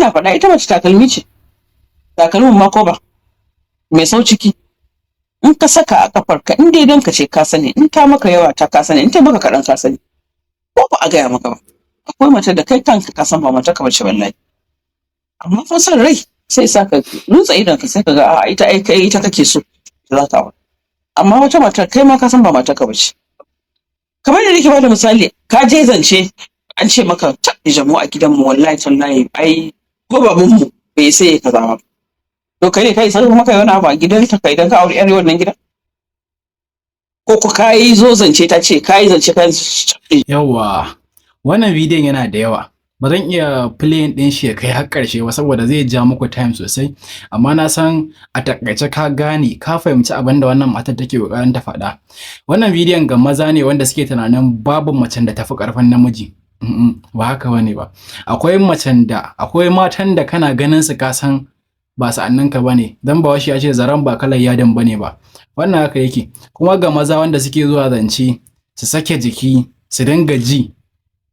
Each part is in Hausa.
ina faɗa ita mace takalmi ce, takalmin ma ko ba mai sau ciki in ka saka a kafarka in dai danka ce ka sani, in ta maka yawa ta ka sani, in ta maka kaɗan ka sani, ko ba a gaya maka ba. Akwai mace da kai kanka ka san ba mace ka bace wallahi, amma fa san rai sai sa ka rutsa idan ka sai ka ga a ita ai kai ita kake so za ka aure, amma wata matar kai ma ka san ba matar ka bace. Kamar da nake bada misali, ka je zance an ce maka ta jamu a gidanmu wallahi tallahi ai ko babanmu bai sai kaza ba. To kai ne kai sai kuma kai wani abu a gidanka kai idan ka aure yar wannan gidan? Ko ku kai zo zance ta ce kai zance kai yawa wannan bidiyon yana da yawa, ba zan iya playing din shi ya kai har ƙarshe ba saboda zai ja muku time sosai, amma na san a takaice ka gane ka fahimci abin da wannan matar take kokarin ta faɗa. Wannan bidiyon ga maza ne wanda suke tunanin babu macen da tafi ƙarfin namiji. Ba haka bane ba. Akwai matan da kana ganin su ka san ba sa'anninka bane, dan ba washi ya ce zaran ba kalar yadin bane ba. Wannan haka yake. Kuma ga maza wanda suke zuwa zance su sake jiki su dinga ji,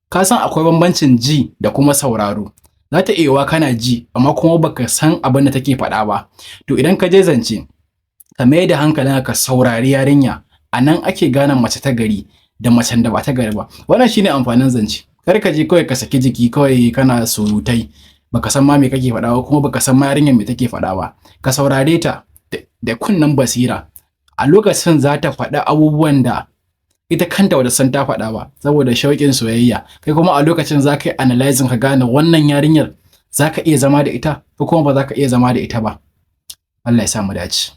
ka san akwai bambancin ji da kuma sauraro. Za ta iya kana ji amma kuma baka san abin da take faɗa ba. To idan ka je zance ka mai da hankalinka ka saurari yarinya, a nan ake gane mace ta gari da macen da ba ta gari ba. Wannan shine amfanin zance. Kar ka je kawai ka saki jiki kawai kana surutai, baka san ma me kake faɗa ba kuma baka san ma yarinyar me take faɗa ba. Ka saurare ta da kunnen basira, a lokacin za ta faɗa abubuwan da ita kanta wadda san ta faɗa ba saboda shauƙin soyayya. Kai kuma a lokacin za ka yi analyzing ka gane wannan yarinyar za ka iya zama da ita ko kuma ba za ka iya zama da ita ba. Allah ya sa mu dace.